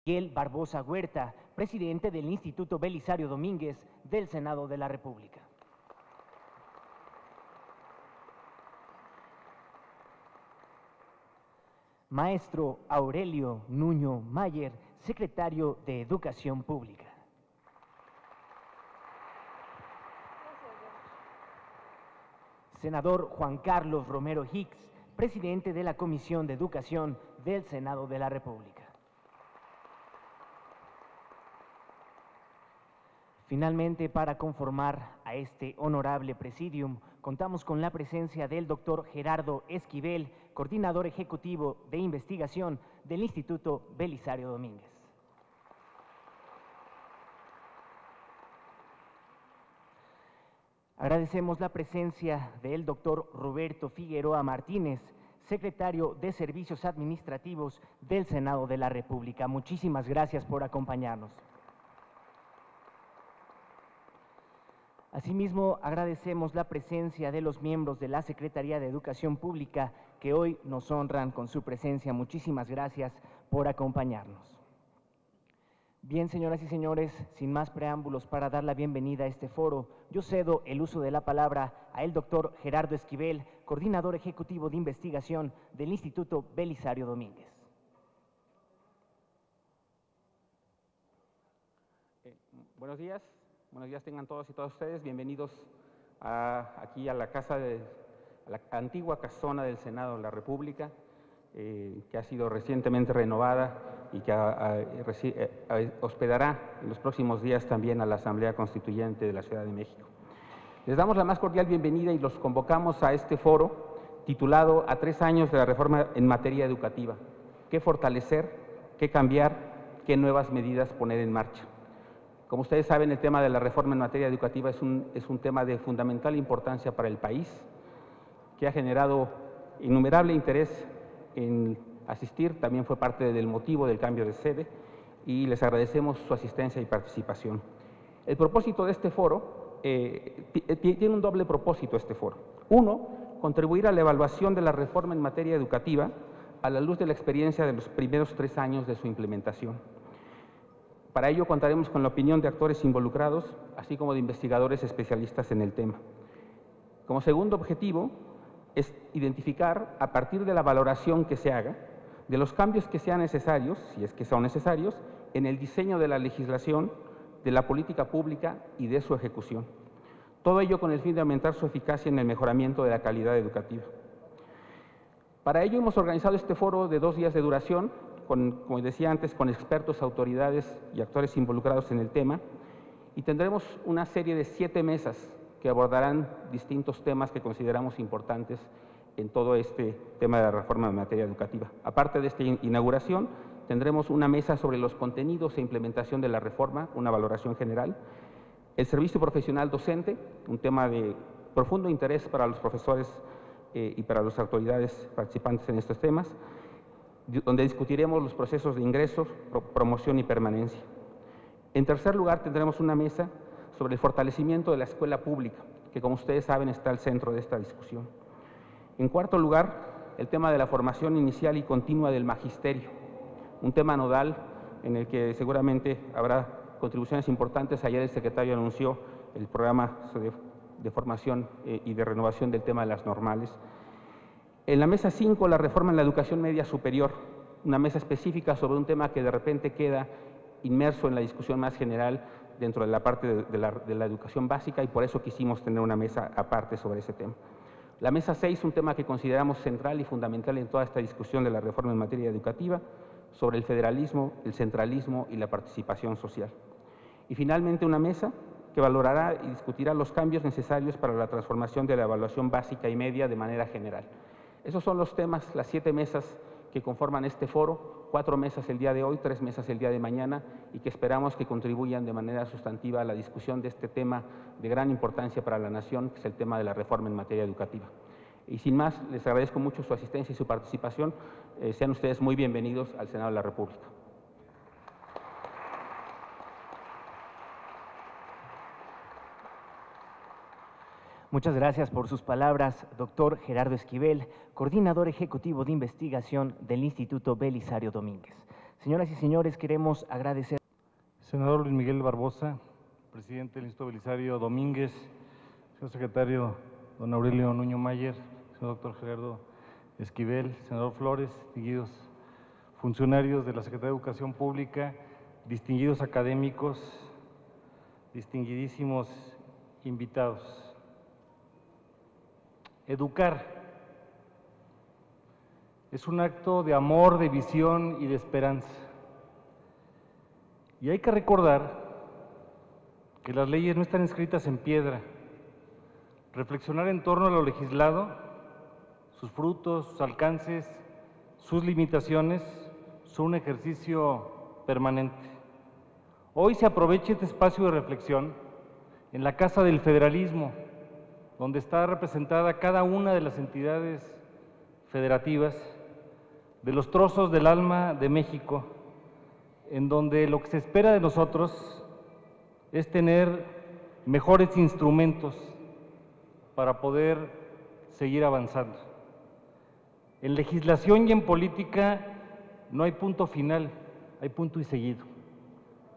Miguel Barbosa Huerta, presidente del Instituto Belisario Domínguez del Senado de la República. Maestro Aurelio Nuño Mayer, secretario de Educación Pública. Senador Juan Carlos Romero Hicks, presidente de la Comisión de Educación del Senado de la República. Finalmente, para conformar a este honorable presidium, contamos con la presencia del doctor Gerardo Esquivel, coordinador ejecutivo de investigación del Instituto Belisario Domínguez. Agradecemos la presencia del doctor Roberto Figueroa Martínez, secretario de Servicios Administrativos del Senado de la República. Muchísimas gracias por acompañarnos. Asimismo, agradecemos la presencia de los miembros de la Secretaría de Educación Pública que hoy nos honran con su presencia. Muchísimas gracias por acompañarnos. Bien, señoras y señores, sin más preámbulos, para dar la bienvenida a este foro, yo cedo el uso de la palabra al doctor Gerardo Esquivel, coordinador ejecutivo de investigación del Instituto Belisario Domínguez. Buenos días tengan todos y todas ustedes. Bienvenidos aquí a la la antigua casona del Senado de la República, que ha sido recientemente renovada y que hospedará en los próximos días también a la Asamblea Constituyente de la Ciudad de México. Les damos la más cordial bienvenida y los convocamos a este foro titulado A 3 años de la reforma en materia educativa. ¿Qué fortalecer? ¿Qué cambiar? ¿Qué nuevas medidas poner en marcha? Como ustedes saben, el tema de la reforma en materia educativa es un tema de fundamental importancia para el país, que ha generado innumerable interés en asistir. También fue parte del motivo del cambio de sede y les agradecemos su asistencia y participación. El propósito de este foro, tiene un doble propósito este foro. Uno, contribuir a la evaluación de la reforma en materia educativa a la luz de la experiencia de los primeros 3 años de su implementación. Para ello contaremos con la opinión de actores involucrados, así como de investigadores especialistas en el tema. Como segundo objetivo, es identificar, a partir de la valoración que se haga, de los cambios que sean necesarios, si es que son necesarios, en el diseño de la legislación, de la política pública y de su ejecución. Todo ello con el fin de aumentar su eficacia en el mejoramiento de la calidad educativa. Para ello hemos organizado este foro de 2 días de duración, como decía antes, con expertos, autoridades y actores involucrados en el tema, y tendremos una serie de 7 mesas que abordarán distintos temas que consideramos importantes en todo este tema de la reforma en materia educativa. Aparte de esta inauguración, tendremos una mesa sobre los contenidos e implementación de la reforma, una valoración general, el servicio profesional docente, un tema de profundo interés para los profesores y para las autoridades participantes en estos temas, donde discutiremos los procesos de ingreso, promoción y permanencia. En tercer lugar, tendremos una mesa sobre el fortalecimiento de la escuela pública, que como ustedes saben está al centro de esta discusión. En cuarto lugar, el tema de la formación inicial y continua del magisterio, un tema nodal en el que seguramente habrá contribuciones importantes. Ayer el secretario anunció el programa de formación y de renovación del tema de las normales. En la mesa 5, la reforma en la educación media superior, una mesa específica sobre un tema que de repente queda inmerso en la discusión más general dentro de la parte de la educación básica, y por eso quisimos tener una mesa aparte sobre ese tema. La mesa 6, un tema que consideramos central y fundamental en toda esta discusión de la reforma en materia educativa, sobre el federalismo, el centralismo y la participación social. Y finalmente una mesa que valorará y discutirá los cambios necesarios para la transformación de la evaluación básica y media de manera general. Esos son los temas, las 7 mesas que conforman este foro, 4 mesas el día de hoy, 3 mesas el día de mañana, y que esperamos que contribuyan de manera sustantiva a la discusión de este tema de gran importancia para la nación, que es el tema de la reforma en materia educativa. Y sin más, les agradezco mucho su asistencia y su participación. Sean ustedes muy bienvenidos al Senado de la República. Muchas gracias por sus palabras, doctor Gerardo Esquivel, coordinador ejecutivo de investigación del Instituto Belisario Domínguez. Señoras y señores, queremos agradecer. Senador Luis Miguel Barbosa, presidente del Instituto Belisario Domínguez, señor secretario don Aurelio Nuño Mayer, señor doctor Gerardo Esquivel, senador Flores, distinguidos funcionarios de la Secretaría de Educación Pública, distinguidos académicos, distinguidísimos invitados. Educar es un acto de amor, de visión y de esperanza. Y hay que recordar que las leyes no están escritas en piedra. Reflexionar en torno a lo legislado, sus frutos, sus alcances, sus limitaciones, son un ejercicio permanente. Hoy se aprovecha este espacio de reflexión en la Casa del Federalismo, donde está representada cada una de las entidades federativas, de los trozos del alma de México, en donde lo que se espera de nosotros es tener mejores instrumentos para poder seguir avanzando. En legislación y en política no hay punto final, hay punto y seguido.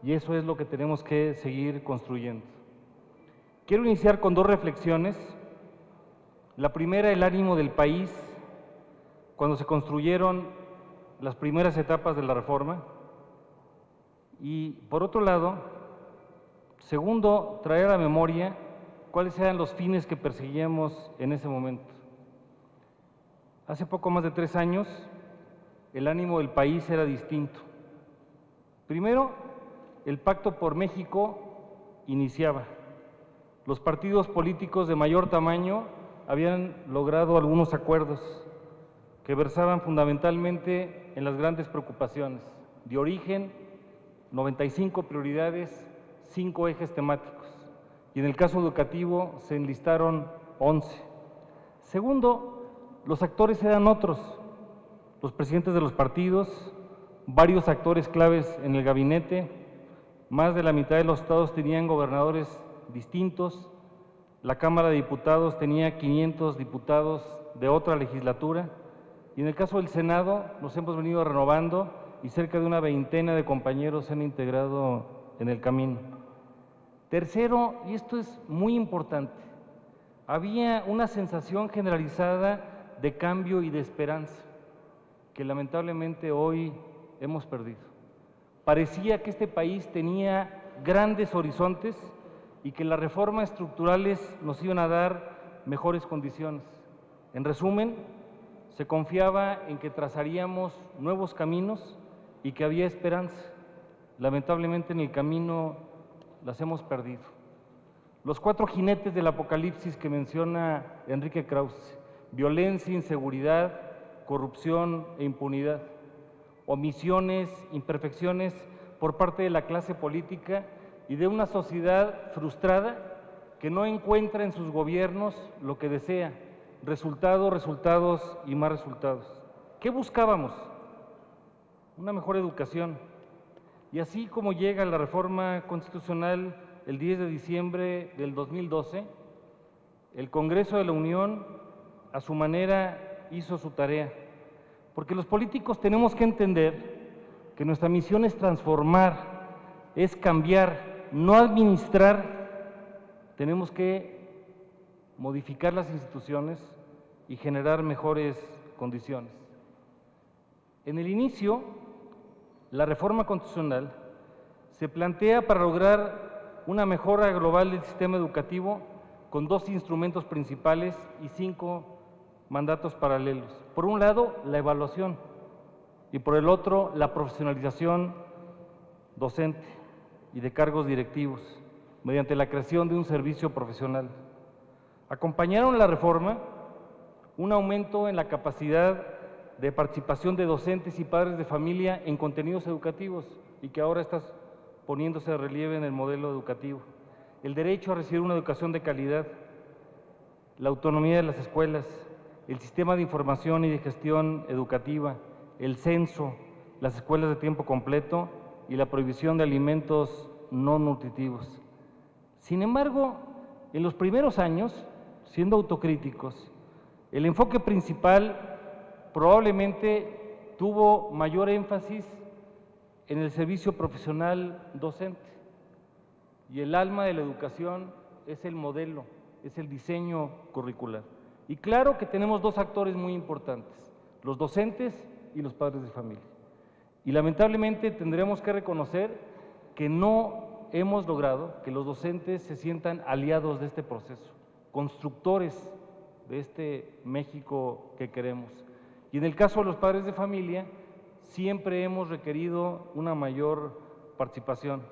Y eso es lo que tenemos que seguir construyendo. Quiero iniciar con dos reflexiones. La primera, el ánimo del país cuando se construyeron las primeras etapas de la reforma. Y por otro lado, segundo, traer a la memoria cuáles eran los fines que perseguíamos en ese momento. Hace poco más de 3 años, el ánimo del país era distinto. Primero, el Pacto por México iniciaba. Los partidos políticos de mayor tamaño habían logrado algunos acuerdos que versaban fundamentalmente en las grandes preocupaciones de origen, 95 prioridades, 5 ejes temáticos, y en el caso educativo se enlistaron 11. Segundo, los actores eran otros, los presidentes de los partidos, varios actores claves en el gabinete, más de la mitad de los estados tenían gobernadores distintos, la Cámara de Diputados tenía 500 diputados de otra legislatura, y en el caso del Senado nos hemos venido renovando y cerca de una veintena de compañeros se han integrado en el camino. Tercero, y esto es muy importante, había una sensación generalizada de cambio y de esperanza que lamentablemente hoy hemos perdido. Parecía que este país tenía grandes horizontes y que las reformas estructurales nos iban a dar mejores condiciones. En resumen, se confiaba en que trazaríamos nuevos caminos y que había esperanza. Lamentablemente en el camino las hemos perdido. Los 4 jinetes del apocalipsis que menciona Enrique Krauze: violencia, inseguridad, corrupción e impunidad, omisiones, imperfecciones por parte de la clase política y de una sociedad frustrada que no encuentra en sus gobiernos lo que desea: resultados, resultados y más resultados. ¿Qué buscábamos? Una mejor educación. Y así como llega la reforma constitucional el 10 de diciembre del 2012, el Congreso de la Unión, a su manera, hizo su tarea. Porque los políticos tenemos que entender que nuestra misión es transformar, es cambiar, no administrar. Tenemos que modificar las instituciones y generar mejores condiciones. En el inicio, la reforma constitucional se plantea para lograr una mejora global del sistema educativo con 2 instrumentos principales y 5 mandatos paralelos. Por un lado, la evaluación y por el otro, la profesionalización docente y de cargos directivos mediante la creación de un servicio profesional. Acompañaron la reforma un aumento en la capacidad de participación de docentes y padres de familia en contenidos educativos y que ahora está poniéndose de relieve en el modelo educativo. El derecho a recibir una educación de calidad, la autonomía de las escuelas, el sistema de información y de gestión educativa, el censo, las escuelas de tiempo completo y la prohibición de alimentos no nutritivos. Sin embargo, en los primeros años, siendo autocríticos, el enfoque principal probablemente tuvo mayor énfasis en el servicio profesional docente. Y el alma de la educación es el modelo, es el diseño curricular. Y claro que tenemos dos actores muy importantes, los docentes y los padres de familia. Y lamentablemente tendremos que reconocer que no hemos logrado que los docentes se sientan aliados de este proceso, constructores de este México que queremos. Y en el caso de los padres de familia, siempre hemos requerido una mayor participación.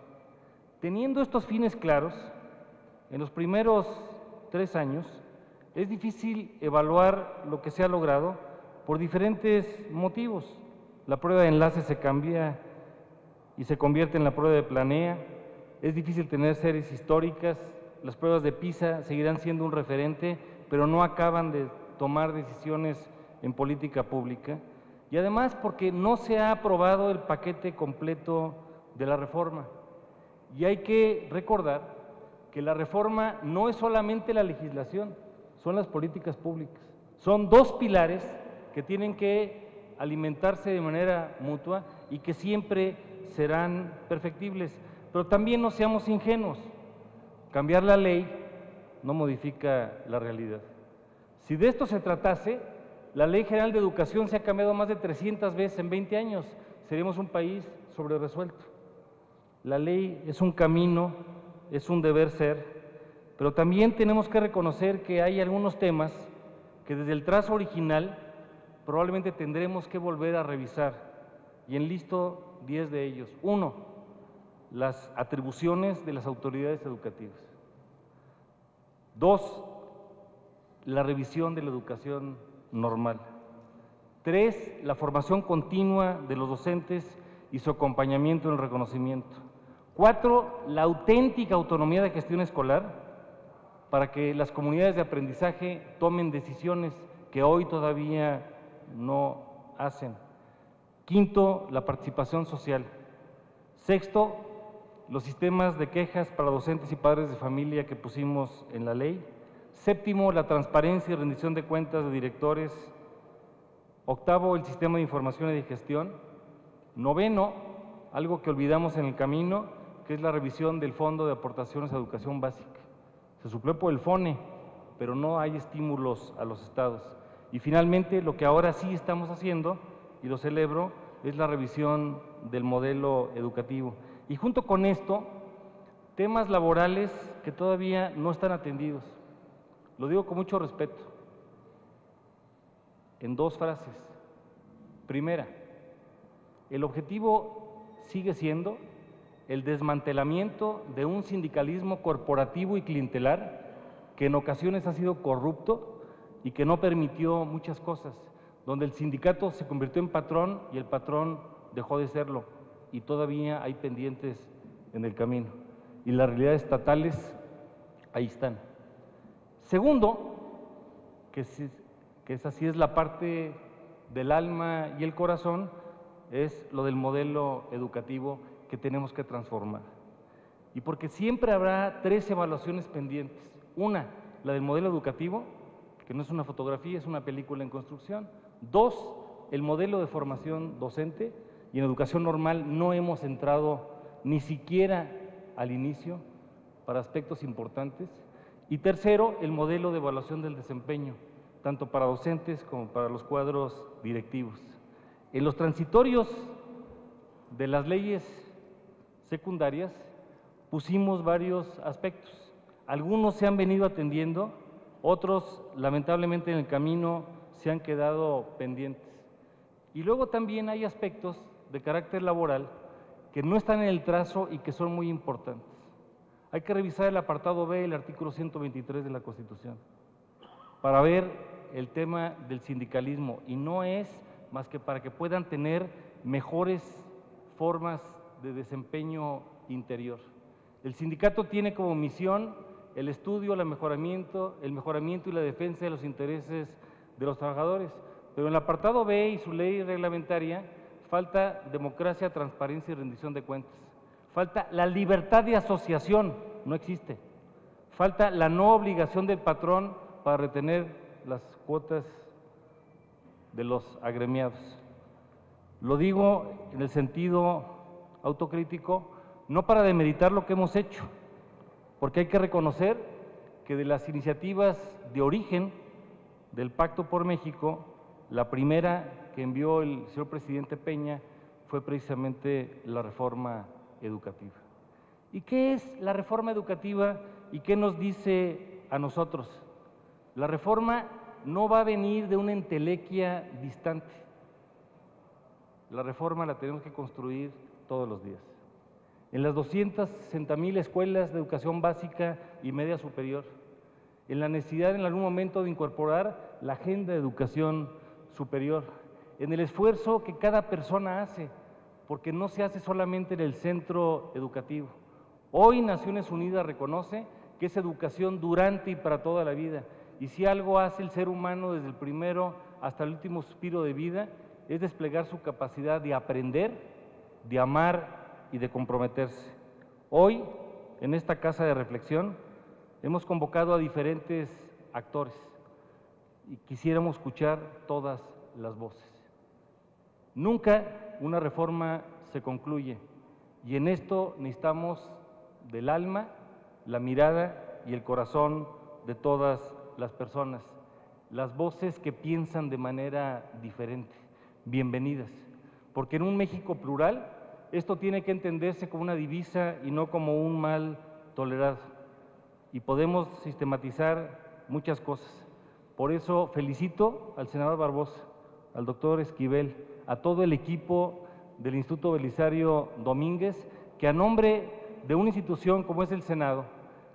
Teniendo estos fines claros, en los primeros 3 años, es difícil evaluar lo que se ha logrado por diferentes motivos. La prueba de enlace se cambia y se convierte en la prueba de planea, es difícil tener series históricas, las pruebas de PISA seguirán siendo un referente, pero no acaban de tomar decisiones en política pública, y además porque no se ha aprobado el paquete completo de la reforma. Y hay que recordar que la reforma no es solamente la legislación, son las políticas públicas. Son dos pilares que tienen que alimentarse de manera mutua y que siempre serán perfectibles. Pero también no seamos ingenuos. Cambiar la ley no modifica la realidad. Si de esto se tratase, la Ley General de Educación se ha cambiado más de 300 veces en 20 años. Seríamos un país sobreresuelto. La ley es un camino, es un deber ser, pero también tenemos que reconocer que hay algunos temas que desde el trazo original probablemente tendremos que volver a revisar, y enlisto 10 de ellos. 1, las atribuciones de las autoridades educativas. 2, la revisión de la educación normal. 3, la formación continua de los docentes y su acompañamiento en el reconocimiento. 4, la auténtica autonomía de gestión escolar para que las comunidades de aprendizaje tomen decisiones que hoy todavía no hacen. 5, la participación social. 6, los sistemas de quejas para docentes y padres de familia que pusimos en la ley. 7, la transparencia y rendición de cuentas de directores. 8, el sistema de información y de gestión. 9, algo que olvidamos en el camino, que es la revisión del Fondo de Aportaciones a Educación Básica. Se suplió por el FONE, pero no hay estímulos a los estados. Y finalmente, lo que ahora sí estamos haciendo, y lo celebro, es la revisión del modelo educativo. Y junto con esto, temas laborales que todavía no están atendidos. Lo digo con mucho respeto, en 2 frases. Primera, el objetivo sigue siendo el desmantelamiento de un sindicalismo corporativo y clientelar que en ocasiones ha sido corrupto y que no permitió muchas cosas, donde el sindicato se convirtió en patrón y el patrón dejó de serlo, y todavía hay pendientes en el camino. Y las realidades estatales ahí están. Segundo, que esa sí es la parte del alma y el corazón, es lo del modelo educativo que tenemos que transformar. Y porque siempre habrá 3 evaluaciones pendientes. Una, la del modelo educativo, que no es una fotografía, es una película en construcción. 2, el modelo de formación docente, y en educación normal no hemos entrado ni siquiera al inicio para aspectos importantes. Y tercero, el modelo de evaluación del desempeño, tanto para docentes como para los cuadros directivos. En los transitorios de las leyes secundarias pusimos varios aspectos. Algunos se han venido atendiendo, otros lamentablemente en el camino se han quedado pendientes. Y luego también hay aspectos de carácter laboral que no están en el trazo y que son muy importantes. Hay que revisar el apartado B del artículo 123 de la Constitución para ver el tema del sindicalismo, y no es más que para que puedan tener mejores formas de desempeño interior. El sindicato tiene como misión el estudio, el mejoramiento y la defensa de los intereses de los trabajadores, pero en el apartado B y su ley reglamentaria falta democracia, transparencia y rendición de cuentas. Falta la libertad de asociación, no existe. Falta la no obligación del patrón para retener las cuotas de los agremiados. Lo digo en el sentido autocrítico, no para demeritar lo que hemos hecho, porque hay que reconocer que de las iniciativas de origen del Pacto por México, la primera que envió el señor presidente Peña fue precisamente la reforma educativa. ¿Y qué es la reforma educativa y qué nos dice a nosotros? La reforma no va a venir de una entelequia distante. La reforma la tenemos que construir todos los días. En las 260,000 escuelas de educación básica y media superior, en la necesidad en algún momento de incorporar la agenda de educación superior, en el esfuerzo que cada persona hace, porque no se hace solamente en el centro educativo. Hoy Naciones Unidas reconoce que es educación durante y para toda la vida, y si algo hace el ser humano desde el primero hasta el último suspiro de vida, es desplegar su capacidad de aprender, de amar y de comprometerse. Hoy, en esta casa de reflexión, hemos convocado a diferentes actores y quisiéramos escuchar todas las voces. Nunca una reforma se concluye y en esto necesitamos del alma, la mirada y el corazón de todas las personas, las voces que piensan de manera diferente, bienvenidas, porque en un México plural esto tiene que entenderse como una divisa y no como un mal tolerado, y podemos sistematizar muchas cosas. Por eso felicito al senador Barbosa, al doctor Esquivel, a todo el equipo del Instituto Belisario Domínguez, que a nombre de una institución como es el Senado,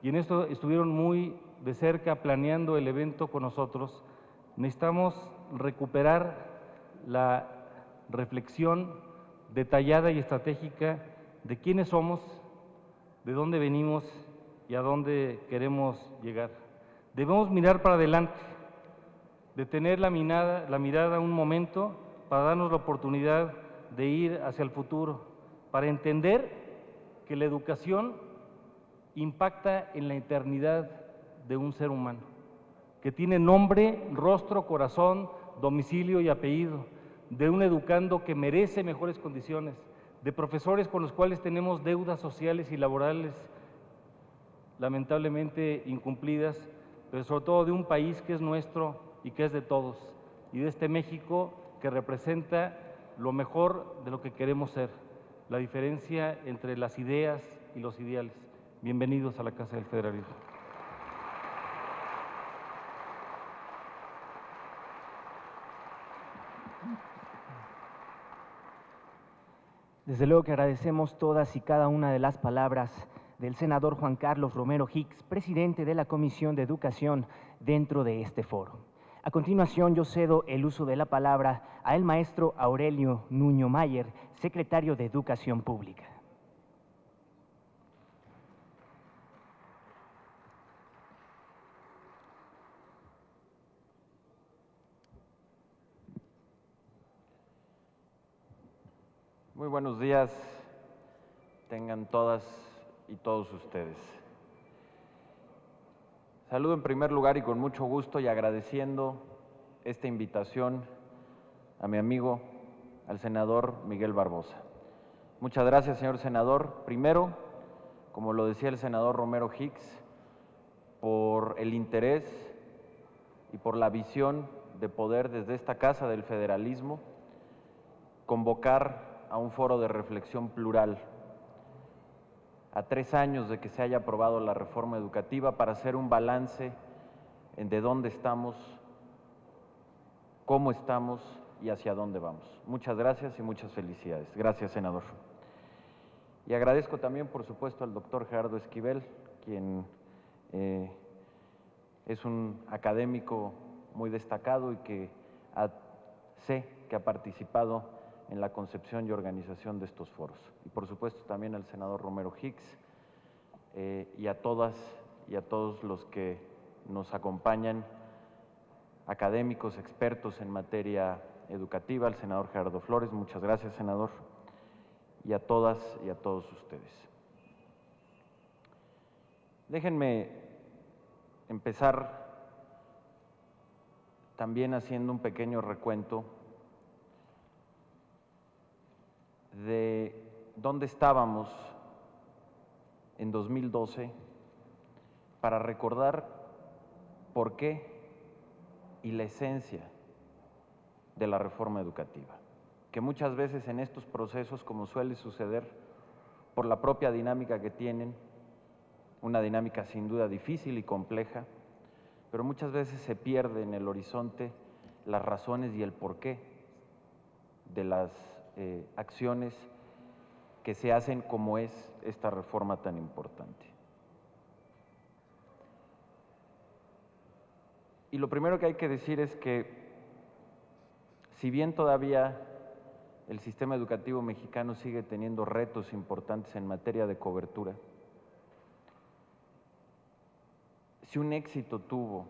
y en esto estuvieron muy de cerca planeando el evento con nosotros, necesitamos recuperar la reflexión detallada y estratégica de quiénes somos, de dónde venimos y a dónde queremos llegar. Debemos mirar para adelante, detener la mirada un momento para darnos la oportunidad de ir hacia el futuro, para entender que la educación impacta en la eternidad de un ser humano, que tiene nombre, rostro, corazón, domicilio y apellido, de un educando que merece mejores condiciones, de profesores con los cuales tenemos deudas sociales y laborales lamentablemente incumplidas, pero sobre todo de un país que es nuestro y que es de todos, y de este México que representa lo mejor de lo que queremos ser, la diferencia entre las ideas y los ideales. Bienvenidos a la Casa del Federalismo. Desde luego que agradecemos todas y cada una de las palabras del senador Juan Carlos Romero Hicks, presidente de la Comisión de Educación dentro de este foro. A continuación, yo cedo el uso de la palabra al maestro Aurelio Nuño Mayer, secretario de Educación Pública. Muy buenos días, tengan todas y todos ustedes. Saludo en primer lugar y con mucho gusto y agradeciendo esta invitación a mi amigo, al senador Miguel Barbosa. Muchas gracias, señor senador. Primero, como lo decía el senador Romero Hicks, por el interés y por la visión de poder desde esta Casa del Federalismo convocar a un foro de reflexión plural a 3 años de que se haya aprobado la reforma educativa para hacer un balance en de dónde estamos, cómo estamos y hacia dónde vamos. Muchas gracias y muchas felicidades. Gracias, senador. Y agradezco también, por supuesto, al doctor Gerardo Esquivel, quien es un académico muy destacado y que sé que ha participado en la concepción y organización de estos foros. Y por supuesto también al senador Romero Hicks y a todas y a todos los que nos acompañan, académicos, expertos en materia educativa, al senador Gerardo Flores, muchas gracias, senador, y a todas y a todos ustedes. Déjenme empezar también haciendo un pequeño recuento de dónde estábamos en 2012 para recordar por qué y la esencia de la reforma educativa, que muchas veces en estos procesos, como suele suceder, por la propia dinámica que tienen, una dinámica sin duda difícil y compleja, pero muchas veces se pierde en el horizonte las razones y el porqué de las acciones que se hacen, como es esta reforma tan importante. Y lo primero que hay que decir es que, si bien todavía el sistema educativo mexicano sigue teniendo retos importantes en materia de cobertura, si un éxito tuvo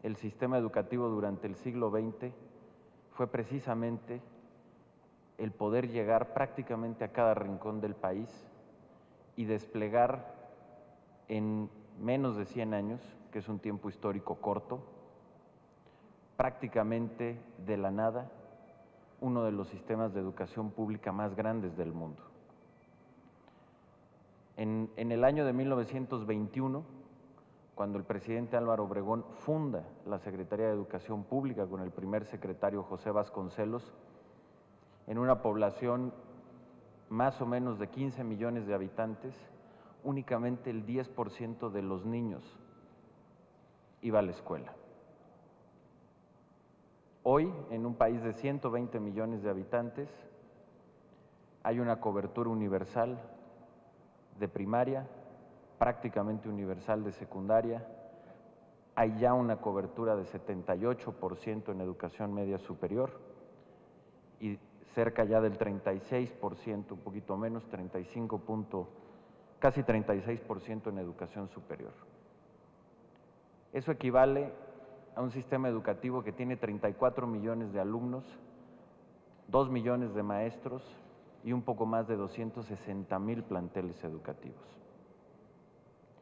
el sistema educativo durante el siglo XX, fue precisamente el poder llegar prácticamente a cada rincón del país y desplegar en menos de 100 años, que es un tiempo histórico corto, prácticamente de la nada, uno de los sistemas de educación pública más grandes del mundo. En el año de 1921, cuando el presidente Álvaro Obregón funda la Secretaría de Educación Pública con el primer secretario José Vasconcelos, en una población más o menos de 15 millones de habitantes, únicamente el 10% de los niños iba a la escuela. Hoy, en un país de 120 millones de habitantes, hay una cobertura universal de primaria, prácticamente universal de secundaria, hay ya una cobertura de 78% en educación media superior y cerca ya del 36%, un poquito menos, casi 36% en educación superior. Eso equivale a un sistema educativo que tiene 34 millones de alumnos, 2 millones de maestros y un poco más de 260,000 planteles educativos,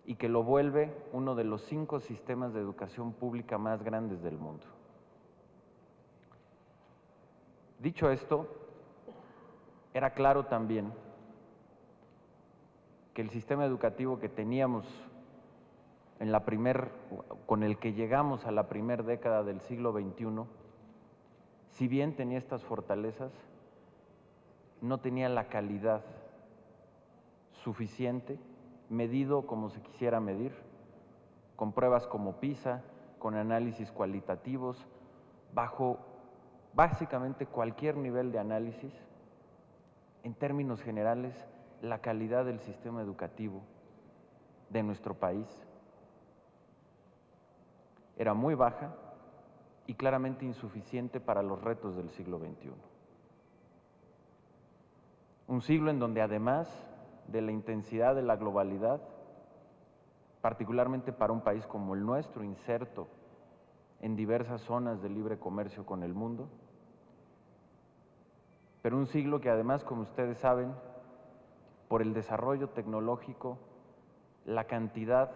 y que lo vuelve uno de los 5 sistemas de educación pública más grandes del mundo. Dicho esto, era claro también que el sistema educativo que teníamos con el que llegamos a la primera década del siglo XXI, si bien tenía estas fortalezas, no tenía la calidad suficiente, medido como se quisiera medir, con pruebas como PISA, con análisis cualitativos, bajo básicamente cualquier nivel de análisis. En términos generales, la calidad del sistema educativo de nuestro país era muy baja y claramente insuficiente para los retos del siglo XXI. Un siglo en donde, además de la intensidad de la globalidad, particularmente para un país como el nuestro, inserto en diversas zonas de libre comercio con el mundo, pero un siglo que además, como ustedes saben, por el desarrollo tecnológico, la cantidad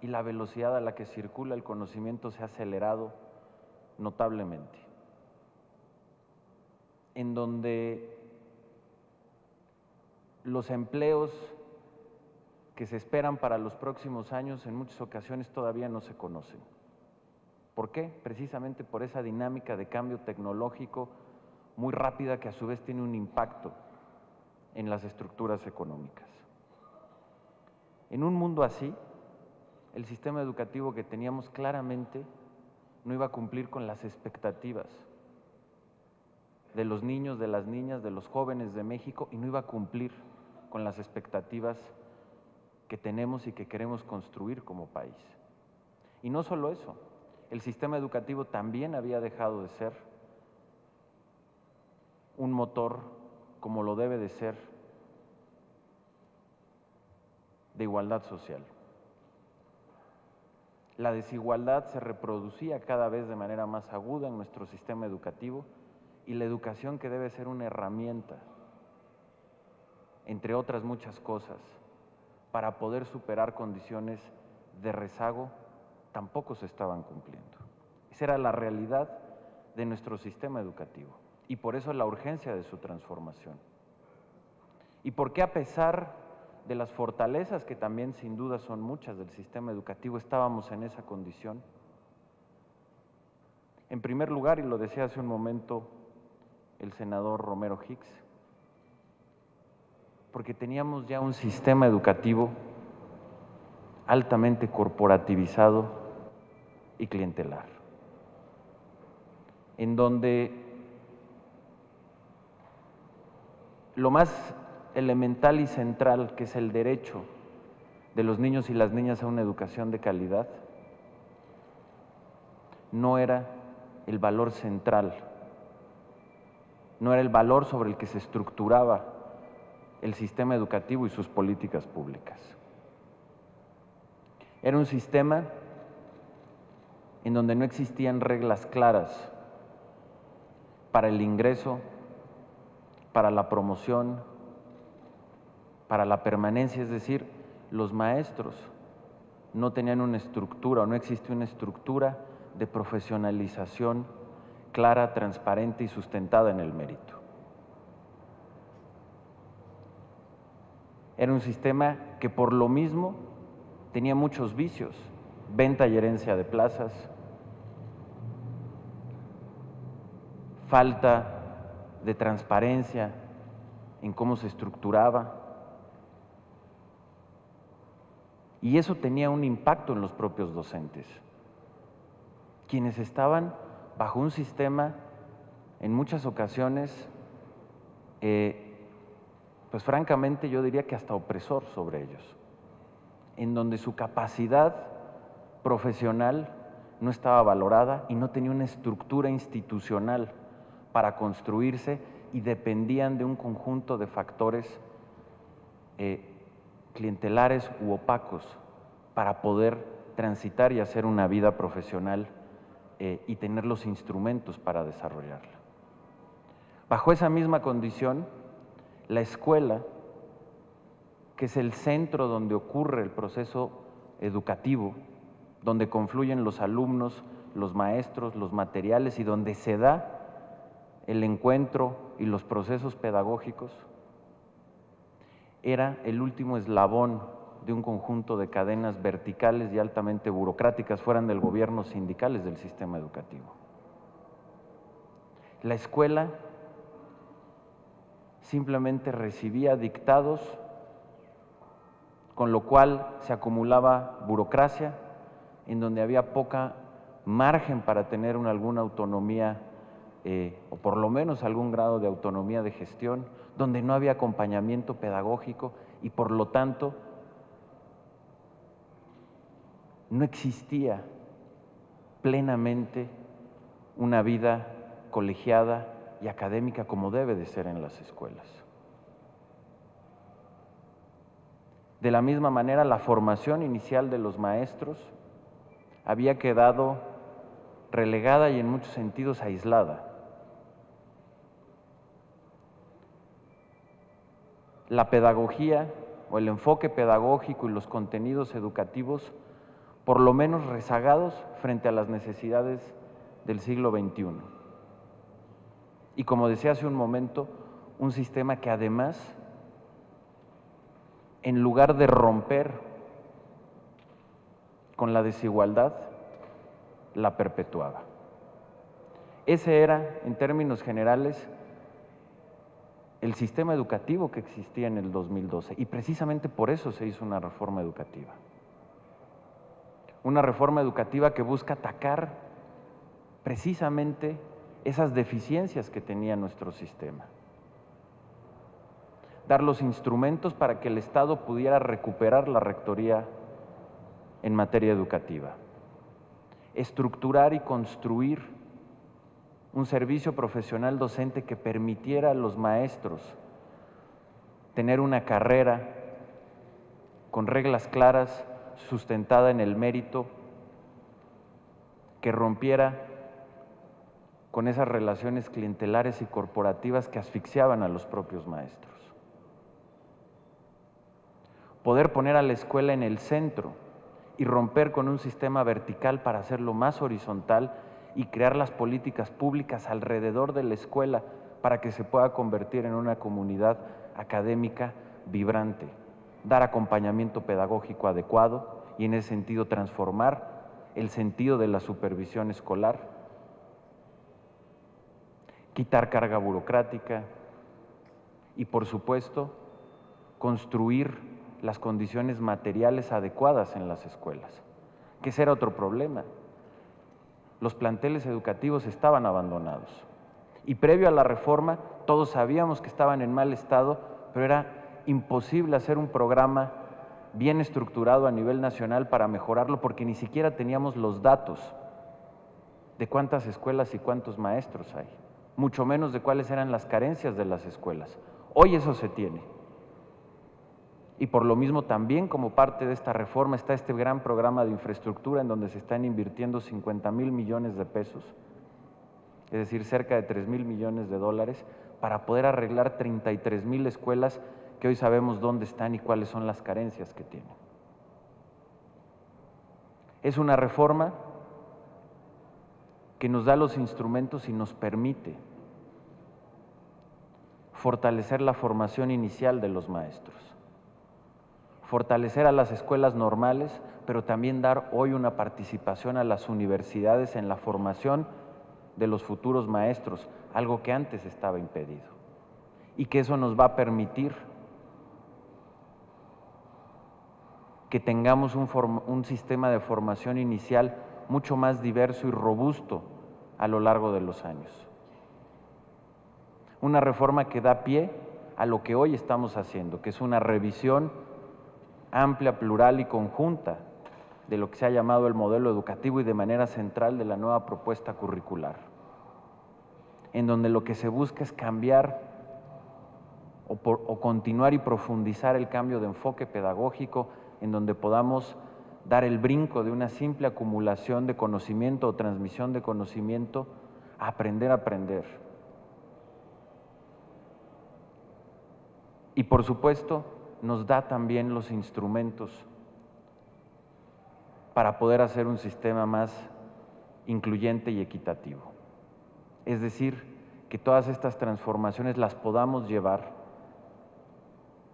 y la velocidad a la que circula el conocimiento se ha acelerado notablemente, en donde los empleos que se esperan para los próximos años en muchas ocasiones todavía no se conocen. ¿Por qué? Precisamente por esa dinámica de cambio tecnológico muy rápida que a su vez tiene un impacto en las estructuras económicas. En un mundo así, el sistema educativo que teníamos claramente no iba a cumplir con las expectativas de los niños, de las niñas, de los jóvenes de México, y no iba a cumplir con las expectativas que tenemos y que queremos construir como país. Y no solo eso, el sistema educativo también había dejado de ser un motor, como lo debe de ser, de igualdad social. La desigualdad se reproducía cada vez de manera más aguda en nuestro sistema educativo, y la educación, que debe ser una herramienta, entre otras muchas cosas, para poder superar condiciones de rezago, tampoco se estaban cumpliendo. Esa era la realidad de nuestro sistema educativo, y por eso la urgencia de su transformación. ¿Y por qué, a pesar de las fortalezas, que también sin duda son muchas del sistema educativo, estábamos en esa condición? En primer lugar, y lo decía hace un momento el senador Romero Hicks, porque teníamos ya un sistema educativo altamente corporativizado y clientelar, en donde lo más elemental y central, que es el derecho de los niños y las niñas a una educación de calidad, no era el valor central, no era el valor sobre el que se estructuraba el sistema educativo y sus políticas públicas. Era un sistema en donde no existían reglas claras para el ingreso, para la promoción, para la permanencia, es decir, los maestros no tenían una estructura, o no existía una estructura de profesionalización clara, transparente y sustentada en el mérito. Era un sistema que por lo mismo tenía muchos vicios: venta y herencia de plazas, falta de transparencia en cómo se estructuraba, y eso tenía un impacto en los propios docentes, quienes estaban bajo un sistema en muchas ocasiones, pues francamente yo diría que hasta opresor sobre ellos, en donde su capacidad profesional no estaba valorada y no tenía una estructura institucional para construirse, y dependían de un conjunto de factores clientelares u opacos para poder transitar y hacer una vida profesional y tener los instrumentos para desarrollarla. Bajo esa misma condición, la escuela, que es el centro donde ocurre el proceso educativo, donde confluyen los alumnos, los maestros, los materiales, y donde se da el encuentro y los procesos pedagógicos, era el último eslabón de un conjunto de cadenas verticales y altamente burocráticas, fueran del gobierno, sindicales, del sistema educativo. La escuela simplemente recibía dictados, con lo cual se acumulaba burocracia, en donde había poca margen para tener alguna autonomía, o por lo menos algún grado de autonomía de gestión, donde no había acompañamiento pedagógico y por lo tanto no existía plenamente una vida colegiada y académica como debe de ser en las escuelas. De la misma manera, la formación inicial de los maestros había quedado relegada y en muchos sentidos aislada. La pedagogía o el enfoque pedagógico y los contenidos educativos, por lo menos rezagados frente a las necesidades del siglo XXI. Y como decía hace un momento, un sistema que además, en lugar de romper con la desigualdad, la perpetuaba. Ese era, en términos generales, el sistema educativo que existía en el 2012, y precisamente por eso se hizo una reforma educativa. Una reforma educativa que busca atacar precisamente esas deficiencias que tenía nuestro sistema. Dar los instrumentos para que el Estado pudiera recuperar la rectoría en materia educativa. Estructurar y construir un servicio profesional docente que permitiera a los maestros tener una carrera con reglas claras, sustentada en el mérito, que rompiera con esas relaciones clientelares y corporativas que asfixiaban a los propios maestros. Poder poner a la escuela en el centro y romper con un sistema vertical para hacerlo más horizontal y crear las políticas públicas alrededor de la escuela para que se pueda convertir en una comunidad académica vibrante, dar acompañamiento pedagógico adecuado y en ese sentido transformar el sentido de la supervisión escolar, quitar carga burocrática y, por supuesto, construir las condiciones materiales adecuadas en las escuelas, que ese era otro problema. Los planteles educativos estaban abandonados y previo a la reforma todos sabíamos que estaban en mal estado, pero era imposible hacer un programa bien estructurado a nivel nacional para mejorarlo porque ni siquiera teníamos los datos de cuántas escuelas y cuántos maestros hay, mucho menos de cuáles eran las carencias de las escuelas. Hoy eso se tiene. Y por lo mismo también como parte de esta reforma está este gran programa de infraestructura en donde se están invirtiendo 50,000 millones de pesos, es decir, cerca de 3,000 millones de dólares, para poder arreglar 33,000 escuelas que hoy sabemos dónde están y cuáles son las carencias que tienen. Es una reforma que nos da los instrumentos y nos permite fortalecer la formación inicial de los maestros, fortalecer a las escuelas normales, pero también dar hoy una participación a las universidades en la formación de los futuros maestros, algo que antes estaba impedido, y que eso nos va a permitir que tengamos un sistema de formación inicial mucho más diverso y robusto a lo largo de los años. Una reforma que da pie a lo que hoy estamos haciendo, que es una revisión amplia, plural y conjunta de lo que se ha llamado el modelo educativo y de manera central de la nueva propuesta curricular, en donde lo que se busca es cambiar o continuar y profundizar el cambio de enfoque pedagógico, en donde podamos dar el brinco de una simple acumulación de conocimiento o transmisión de conocimiento a aprender a aprender. Y por supuesto, nos da también los instrumentos para poder hacer un sistema más incluyente y equitativo. Es decir, que todas estas transformaciones las podamos llevar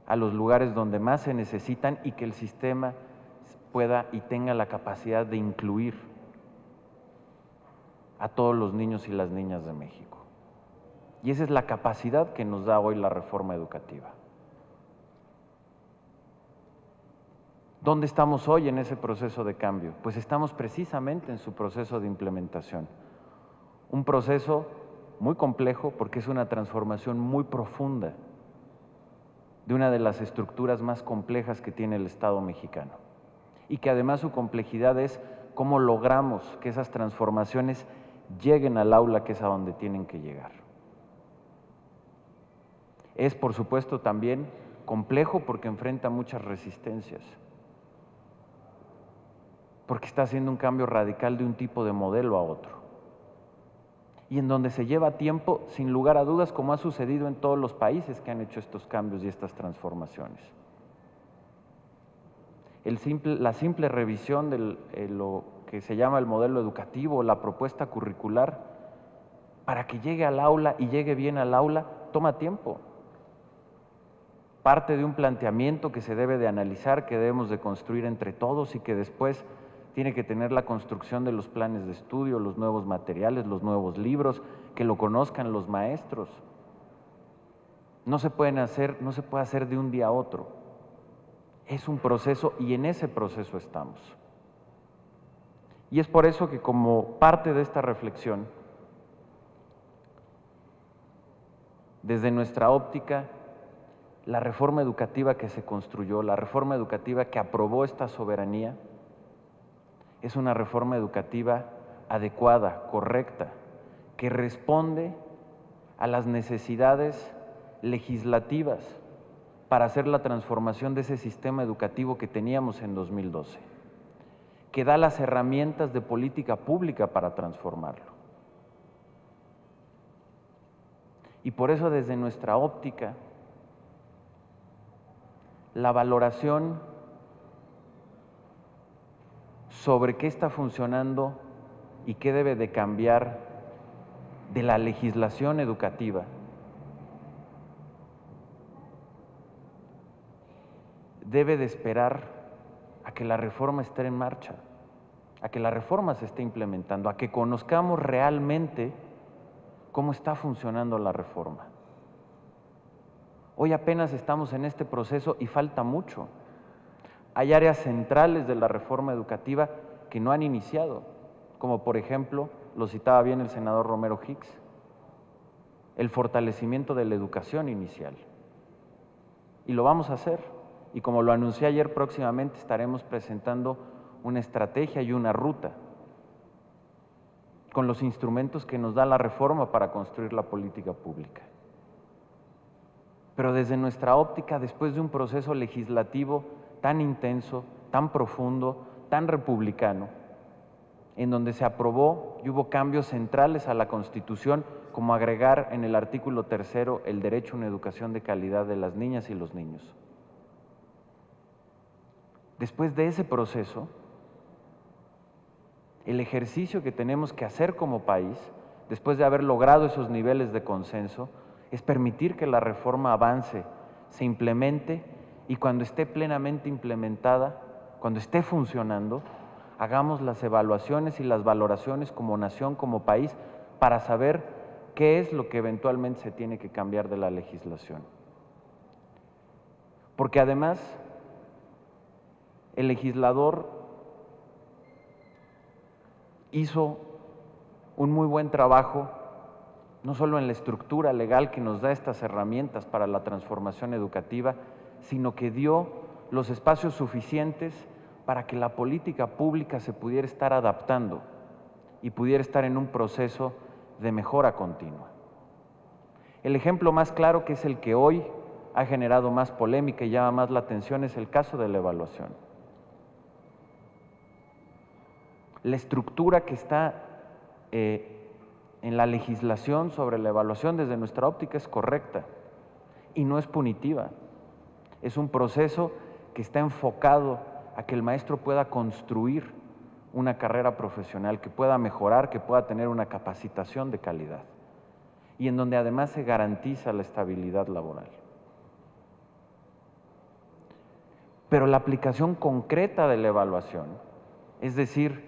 a los lugares donde más se necesitan y que el sistema pueda y tenga la capacidad de incluir a todos los niños y las niñas de México. Y esa es la capacidad que nos da hoy la reforma educativa. ¿Dónde estamos hoy en ese proceso de cambio? Pues estamos precisamente en su proceso de implementación. Un proceso muy complejo porque es una transformación muy profunda de una de las estructuras más complejas que tiene el Estado mexicano. Y que además su complejidad es cómo logramos que esas transformaciones lleguen al aula, que es a donde tienen que llegar. Es, por supuesto, también complejo porque enfrenta muchas resistencias, porque está haciendo un cambio radical de un tipo de modelo a otro. Y en donde se lleva tiempo, sin lugar a dudas, como ha sucedido en todos los países que han hecho estos cambios y estas transformaciones. La simple revisión de lo que se llama el modelo educativo, la propuesta curricular, para que llegue al aula y llegue bien al aula, toma tiempo. Parte de un planteamiento que se debe de analizar, que debemos de construir entre todos y que después tiene que tener la construcción de los planes de estudio, los nuevos materiales, los nuevos libros, que lo conozcan los maestros. No se puede hacer de un día a otro. Es un proceso y en ese proceso estamos. Y es por eso que como parte de esta reflexión, desde nuestra óptica, la reforma educativa que se construyó, la reforma educativa que aprobó esta soberanía, es una reforma educativa adecuada, correcta, que responde a las necesidades legislativas para hacer la transformación de ese sistema educativo que teníamos en 2012, que da las herramientas de política pública para transformarlo. Y por eso desde nuestra óptica, la valoración sobre qué está funcionando y qué debe de cambiar de la legislación educativa debe de esperar a que la reforma esté en marcha, a que la reforma se esté implementando, a que conozcamos realmente cómo está funcionando la reforma. Hoy apenas estamos en este proceso y falta mucho. Hay áreas centrales de la reforma educativa que no han iniciado, como por ejemplo, lo citaba bien el senador Romero Hicks, el fortalecimiento de la educación inicial. Y lo vamos a hacer. Y como lo anuncié ayer, próximamente estaremos presentando una estrategia y una ruta con los instrumentos que nos da la reforma para construir la política pública. Pero desde nuestra óptica, después de un proceso legislativo tan intenso, tan profundo, tan republicano, en donde se aprobó y hubo cambios centrales a la Constitución, como agregar en el artículo 3 el derecho a una educación de calidad de las niñas y los niños. Después de ese proceso, el ejercicio que tenemos que hacer como país, después de haber logrado esos niveles de consenso, es permitir que la reforma avance, se implemente y cuando esté plenamente implementada, cuando esté funcionando, hagamos las evaluaciones y las valoraciones como nación, como país, para saber qué es lo que eventualmente se tiene que cambiar de la legislación. Porque además, el legislador hizo un muy buen trabajo, no solo en la estructura legal que nos da estas herramientas para la transformación educativa, sino que dio los espacios suficientes para que la política pública se pudiera estar adaptando y pudiera estar en un proceso de mejora continua. El ejemplo más claro, que es el que hoy ha generado más polémica y llama más la atención, es el caso de la evaluación. La estructura que está en la legislación sobre la evaluación desde nuestra óptica es correcta y no es punitiva. Es un proceso que está enfocado a que el maestro pueda construir una carrera profesional, que pueda mejorar, que pueda tener una capacitación de calidad y en donde además se garantiza la estabilidad laboral. Pero la aplicación concreta de la evaluación, es decir,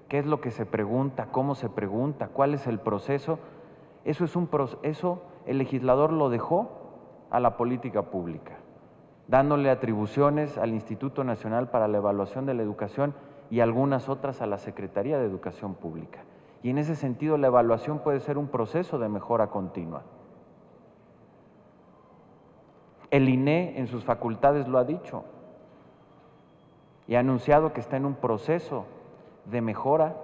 qué es lo que se pregunta, cómo se pregunta, cuál es el proceso, eso el legislador lo dejó a la política pública, dándole atribuciones al Instituto Nacional para la Evaluación de la Educación y algunas otras a la Secretaría de Educación Pública. Y en ese sentido la evaluación puede ser un proceso de mejora continua. El INE en sus facultades lo ha dicho y ha anunciado que está en un proceso de mejora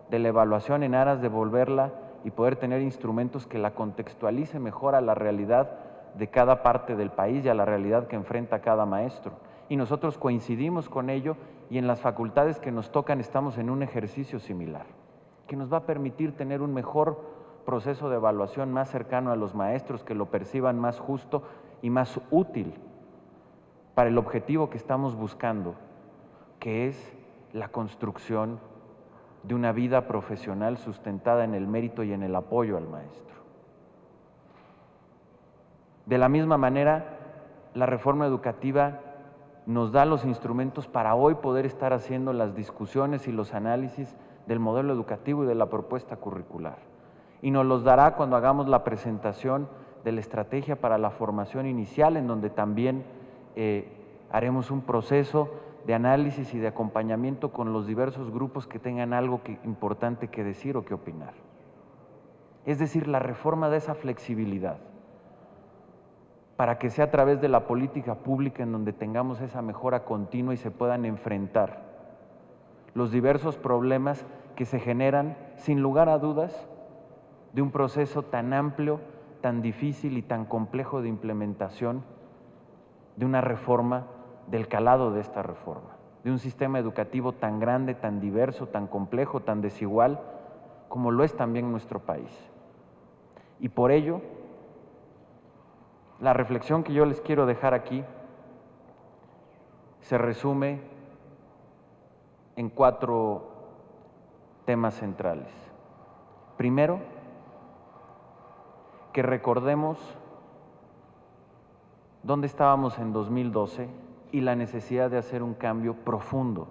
de la evaluación en aras de volverla y poder tener instrumentos que la contextualice mejor a la realidad de cada parte del país y a la realidad que enfrenta cada maestro. Y nosotros coincidimos con ello y en las facultades que nos tocan estamos en un ejercicio similar, que nos va a permitir tener un mejor proceso de evaluación más cercano a los maestros, que lo perciban más justo y más útil para el objetivo que estamos buscando, que es la construcción de una vida profesional sustentada en el mérito y en el apoyo al maestro. De la misma manera, la reforma educativa nos da los instrumentos para hoy poder estar haciendo las discusiones y los análisis del modelo educativo y de la propuesta curricular. Y nos los dará cuando hagamos la presentación de la estrategia para la formación inicial, en donde también haremos un proceso de análisis y de acompañamiento con los diversos grupos que tengan algo importante que decir o que opinar. Es decir, la reforma da esa flexibilidad para que sea a través de la política pública en donde tengamos esa mejora continua y se puedan enfrentar los diversos problemas que se generan, sin lugar a dudas, de un proceso tan amplio, tan difícil y tan complejo de implementación de una reforma, del calado de esta reforma, de un sistema educativo tan grande, tan diverso, tan complejo, tan desigual, como lo es también nuestro país. Y por ello, la reflexión que yo les quiero dejar aquí se resume en 4 temas centrales. Primero, que recordemos dónde estábamos en 2012 y la necesidad de hacer un cambio profundo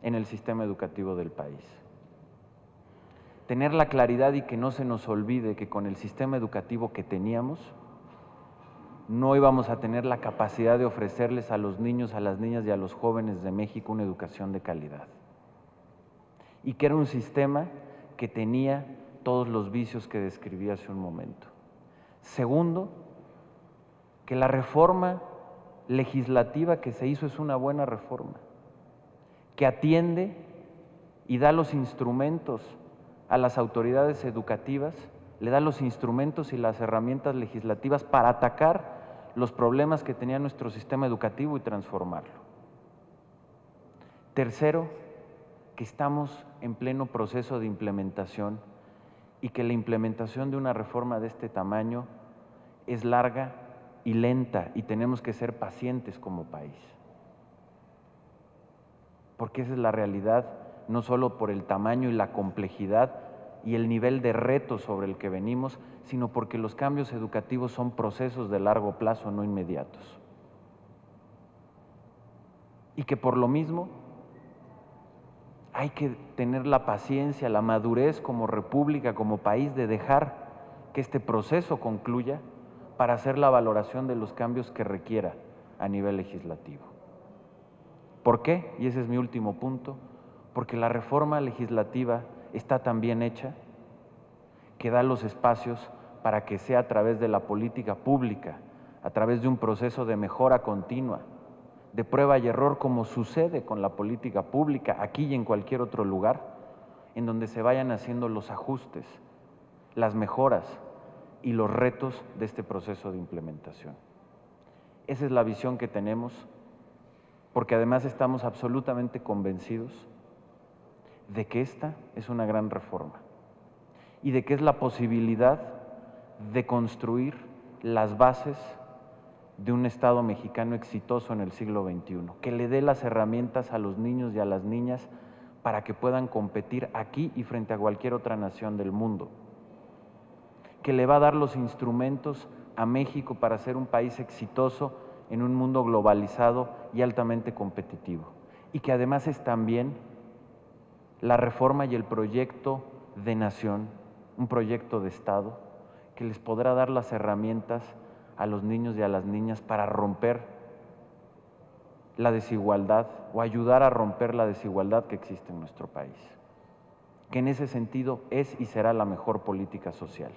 en el sistema educativo del país. Tener la claridad y que no se nos olvide que con el sistema educativo que teníamos, no íbamos a tener la capacidad de ofrecerles a los niños, a las niñas y a los jóvenes de México una educación de calidad. Y que era un sistema que tenía todos los vicios que describí hace un momento. Segundo, que la reforma legislativa que se hizo es una buena reforma, que atiende y da los instrumentos a las autoridades educativas, le da los instrumentos y las herramientas legislativas para atacar los problemas que tenía nuestro sistema educativo y transformarlo. Tercero, que estamos en pleno proceso de implementación y que la implementación de una reforma de este tamaño es larga y lenta y tenemos que ser pacientes como país. Porque esa es la realidad, no solo por el tamaño y la complejidad y el nivel de reto sobre el que venimos, sino porque los cambios educativos son procesos de largo plazo, no inmediatos. Y que por lo mismo hay que tener la paciencia, la madurez como república, como país, de dejar que este proceso concluya para hacer la valoración de los cambios que requiera a nivel legislativo. ¿Por qué? Y ese es mi último punto. Porque la reforma legislativa está tan bien hecha que da los espacios para que sea a través de la política pública, a través de un proceso de mejora continua, de prueba y error, como sucede con la política pública aquí y en cualquier otro lugar, en donde se vayan haciendo los ajustes, las mejoras y los retos de este proceso de implementación. Esa es la visión que tenemos, porque además estamos absolutamente convencidos de que esta es una gran reforma y de que es la posibilidad de construir las bases de un Estado mexicano exitoso en el siglo XXI, que le dé las herramientas a los niños y a las niñas para que puedan competir aquí y frente a cualquier otra nación del mundo, que le va a dar los instrumentos a México para ser un país exitoso en un mundo globalizado y altamente competitivo, y que además es también la reforma y el proyecto de nación, un proyecto de Estado, que les podrá dar las herramientas a los niños y a las niñas para romper la desigualdad o ayudar a romper la desigualdad que existe en nuestro país, que en ese sentido es y será la mejor política social.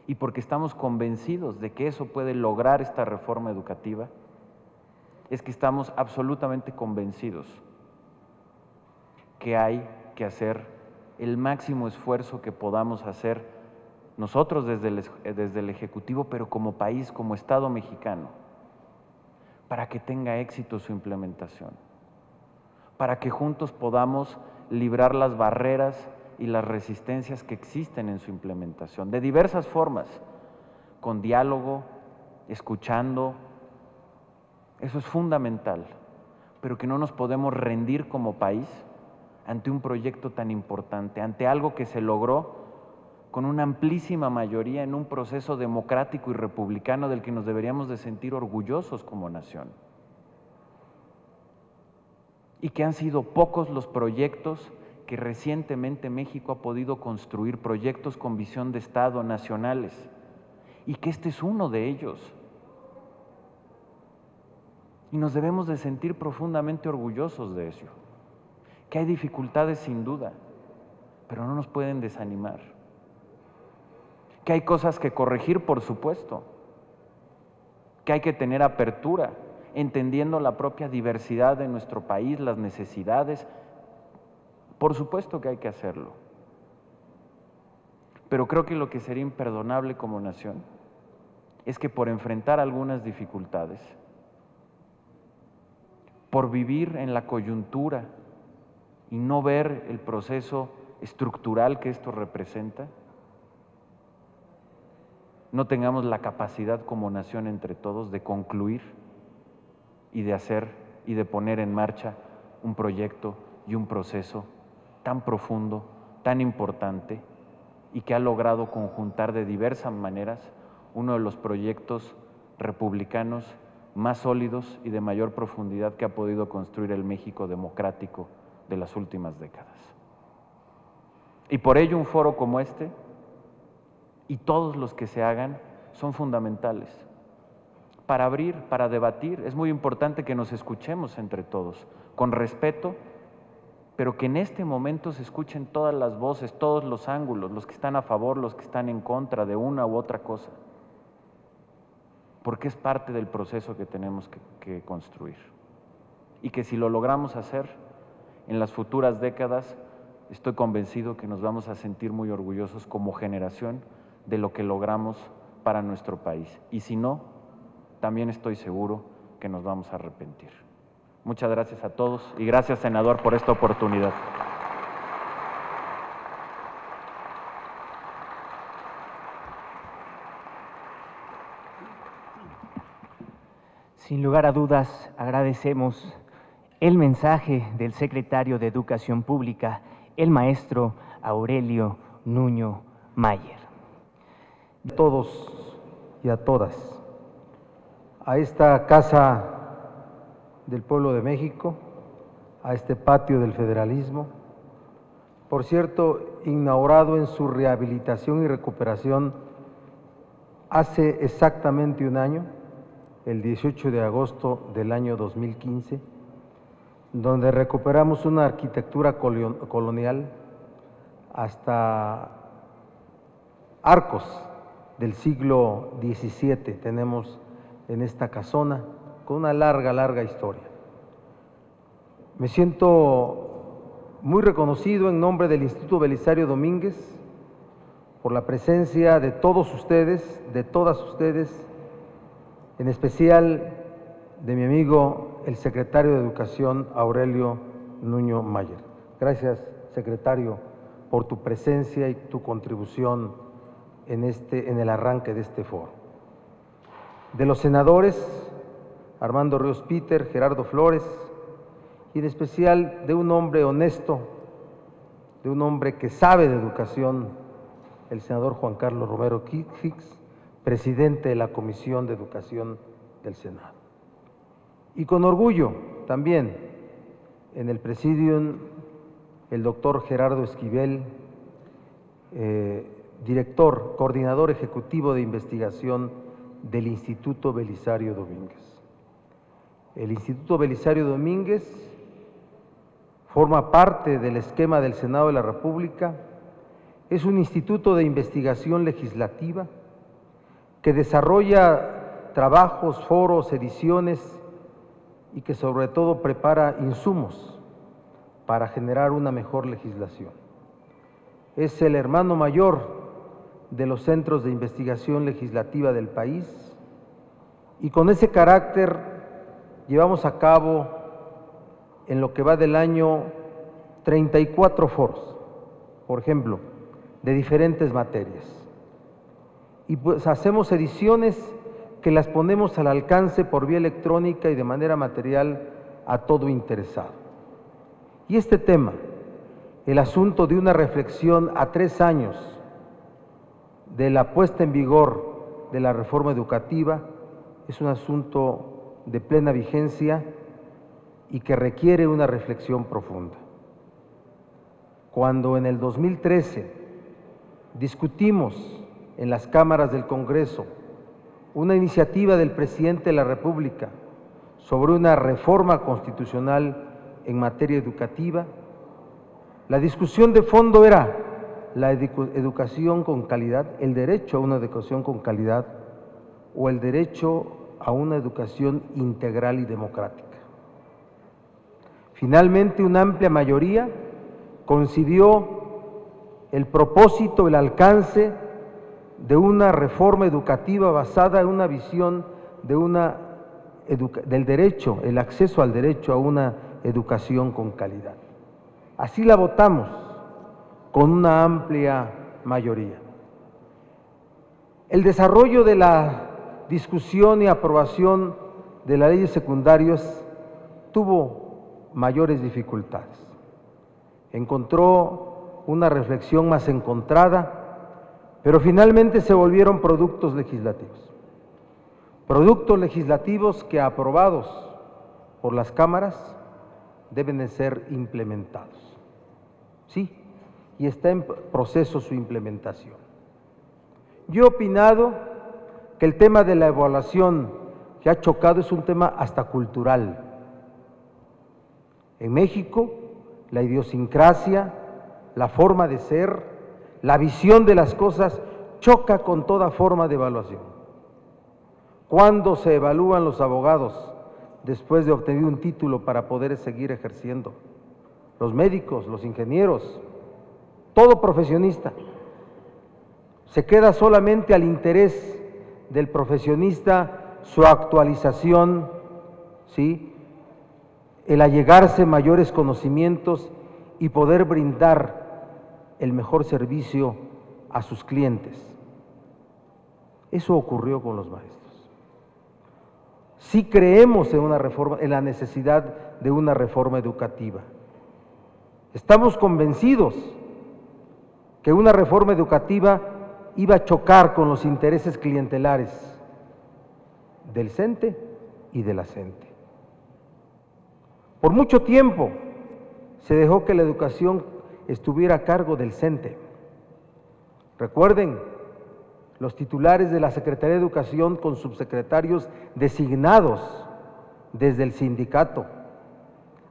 Y porque estamos convencidos de que eso puede lograr esta reforma educativa, es que estamos absolutamente convencidos que hay que hacer el máximo esfuerzo que podamos hacer nosotros desde el Ejecutivo, pero como país, como Estado mexicano, para que tenga éxito su implementación, para que juntos podamos librar las barreras y las resistencias que existen en su implementación, de diversas formas, con diálogo, escuchando. Eso es fundamental, pero que no nos podemos rendir como país ante un proyecto tan importante, ante algo que se logró con una amplísima mayoría en un proceso democrático y republicano del que nos deberíamos de sentir orgullosos como nación. Y que han sido pocos los proyectos que recientemente México ha podido construir, proyectos con visión de Estado nacionales, y que este es uno de ellos. Y nos debemos de sentir profundamente orgullosos de eso. Que hay dificultades sin duda, pero no nos pueden desanimar. Que hay cosas que corregir, por supuesto. Que hay que tener apertura, entendiendo la propia diversidad de nuestro país, las necesidades. Por supuesto que hay que hacerlo. Pero creo que lo que sería imperdonable como nación es que por enfrentar algunas dificultades, por vivir en la coyuntura y no ver el proceso estructural que esto representa, no tengamos la capacidad como nación entre todos de concluir y de hacer y de poner en marcha un proyecto y un proceso tan profundo, tan importante, y que ha logrado conjuntar de diversas maneras uno de los proyectos republicanos más sólidos y de mayor profundidad que ha podido construir el México democrático de las últimas décadas. Y por ello un foro como este y todos los que se hagan son fundamentales. Para abrir, para debatir, es muy importante que nos escuchemos entre todos, con respeto, pero que en este momento se escuchen todas las voces, todos los ángulos, los que están a favor, los que están en contra de una u otra cosa, porque es parte del proceso que tenemos que construir. Y que si lo logramos hacer, en las futuras décadas, estoy convencido que nos vamos a sentir muy orgullosos como generación de lo que logramos para nuestro país. Y si no, también estoy seguro que nos vamos a arrepentir. Muchas gracias a todos y gracias, senador, por esta oportunidad. Sin lugar a dudas, agradecemos el mensaje del secretario de Educación Pública, el maestro Aurelio Nuño Mayer. A todos y a todas, a esta Casa del Pueblo de México, a este patio del federalismo, por cierto, inaugurado en su rehabilitación y recuperación hace exactamente un año, el 18 de agosto del año 2015, donde recuperamos una arquitectura colonial hasta arcos del siglo XVII tenemos en esta casona, con una larga historia. Me siento muy reconocido en nombre del Instituto Belisario Domínguez por la presencia de todos ustedes, de todas ustedes, en especial de mi amigo el secretario de Educación, Aurelio Nuño Mayer. Gracias, secretario, por tu presencia y tu contribución en el arranque de este foro. De los senadores, Armando Ríos Peter, Gerardo Flores, y en especial de un hombre honesto, de un hombre que sabe de educación, el senador Juan Carlos Romero Hicks, presidente de la Comisión de Educación del Senado. Y con orgullo también en el presidium el doctor Gerardo Esquivel, director, coordinador ejecutivo de investigación del Instituto Belisario Domínguez. El Instituto Belisario Domínguez forma parte del esquema del Senado de la República, es un instituto de investigación legislativa que desarrolla trabajos, foros, ediciones y que sobre todo prepara insumos para generar una mejor legislación. Es el hermano mayor de los centros de investigación legislativa del país y con ese carácter llevamos a cabo en lo que va del año 34 foros, por ejemplo, de diferentes materias. Y pues hacemos ediciones que las ponemos al alcance por vía electrónica y de manera material a todo interesado. Y este tema, el asunto de una reflexión a 3 años de la puesta en vigor de la reforma educativa, es un asunto de plena vigencia y que requiere una reflexión profunda. Cuando en el 2013 discutimos en las cámaras del Congreso una iniciativa del presidente de la República sobre una reforma constitucional en materia educativa, la discusión de fondo era la educación con calidad, el derecho a una educación con calidad o el derecho a una educación integral y democrática. Finalmente, una amplia mayoría concibió el propósito, el alcance de una reforma educativa basada en una visión del derecho, el acceso al derecho a una educación con calidad. Así la votamos con una amplia mayoría. El desarrollo de la discusión y aprobación de la ley de secundarios tuvo mayores dificultades. Encontró una reflexión más encontrada, pero finalmente se volvieron productos legislativos. productos legislativos que aprobados por las cámaras deben de ser implementados. Sí, y está en proceso su implementación. Yo he opinado que el tema de la evaluación que ha chocado es un tema hasta cultural. En México, la idiosincrasia, la forma de ser, la visión de las cosas choca con toda forma de evaluación. ¿Cuándo se evalúan los abogados después de obtener un título para poder seguir ejerciendo? Los médicos, los ingenieros, todo profesionista. Se queda solamente al interés del profesionista su actualización, ¿sí?, el allegarse mayores conocimientos y poder brindar el mejor servicio a sus clientes. Eso ocurrió con los maestros. Sí creemos en una reforma, en la necesidad de una reforma educativa. Estamos convencidos que una reforma educativa iba a chocar con los intereses clientelares del CENTE y de la CENTE. Por mucho tiempo se dejó que la educación estuviera a cargo del CENTE. Recuerden, los titulares de la Secretaría de Educación con subsecretarios designados desde el sindicato,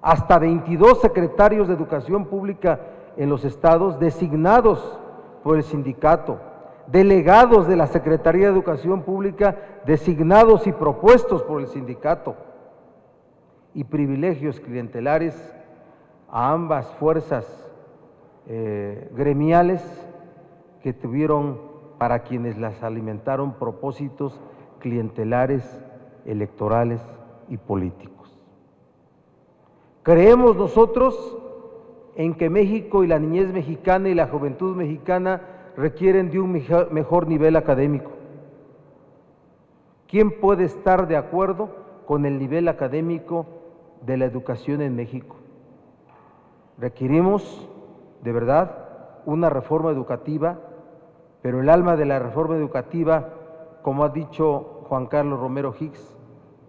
hasta 22 secretarios de Educación Pública en los estados designados por el sindicato, delegados de la Secretaría de Educación Pública designados y propuestos por el sindicato, y privilegios clientelares a ambas fuerzas gremiales que tuvieron para quienes las alimentaron propósitos clientelares, electorales y políticos. Creemos nosotros en que México y la niñez mexicana y la juventud mexicana requieren de un mejor nivel académico. ¿Quién puede estar de acuerdo con el nivel académico de la educación en México? Requerimos, de verdad, una reforma educativa, pero el alma de la reforma educativa, como ha dicho Juan Carlos Romero Hicks,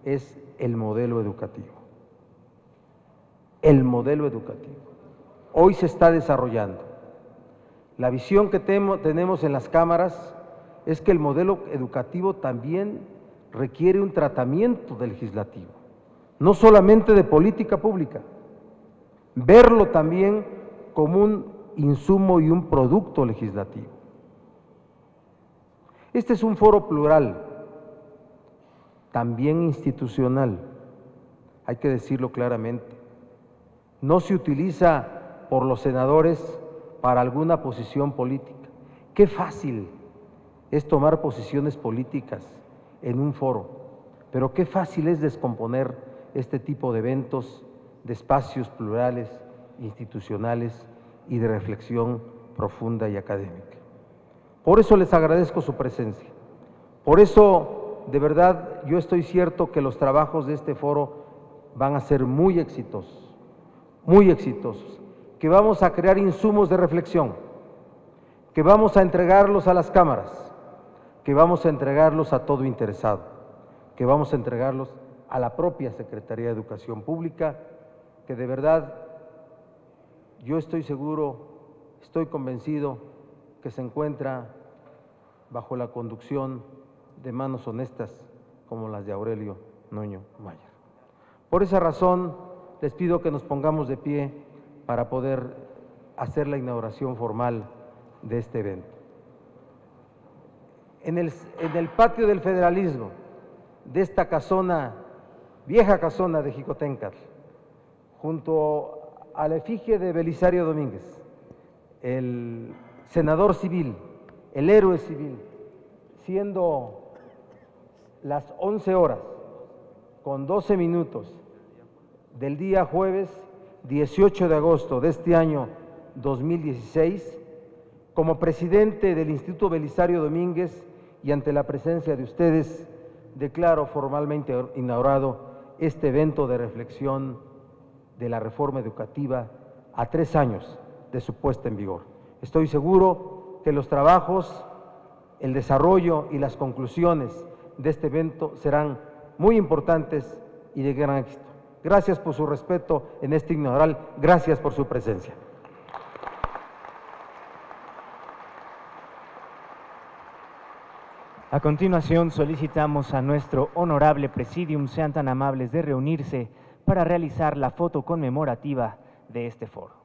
es el modelo educativo. El modelo educativo. Hoy se está desarrollando. La visión que tenemos en las cámaras es que el modelo educativo también requiere un tratamiento legislativo, no solamente de política pública, verlo también como un insumo y un producto legislativo. Este es un foro plural, también institucional, hay que decirlo claramente. No se utiliza por los senadores para alguna posición política. Qué fácil es tomar posiciones políticas en un foro, pero qué fácil es descomponer este tipo de eventos, de espacios plurales, institucionales y de reflexión profunda y académica. Por eso les agradezco su presencia. Por eso, de verdad, yo estoy cierto que los trabajos de este foro van a ser muy exitosos, que vamos a crear insumos de reflexión, que vamos a entregarlos a las cámaras, que vamos a entregarlos a todo interesado, que vamos a entregarlos a la propia Secretaría de Educación Pública, que de verdad yo estoy seguro, estoy convencido que se encuentra bajo la conducción de manos honestas como las de Aurelio Nuño Mayer. Por esa razón, les pido que nos pongamos de pie para poder hacer la inauguración formal de este evento. En el patio del Federalismo, de esta casona, vieja casona de Jicotencatl, junto a la efigie de Belisario Domínguez, el senador civil, el héroe civil, siendo las 11 horas con 12 minutos del día jueves 18 de agosto de este año 2016, como presidente del Instituto Belisario Domínguez y ante la presencia de ustedes, declaro formalmente inaugurado este evento de reflexión de la reforma educativa a 3 años de su puesta en vigor. Estoy seguro que los trabajos, el desarrollo y las conclusiones de este evento serán muy importantes y de gran éxito. Gracias por su respeto en este inaugural, gracias por su presencia. A continuación, solicitamos a nuestro honorable Presidium sean tan amables de reunirse para realizar la foto conmemorativa de este foro.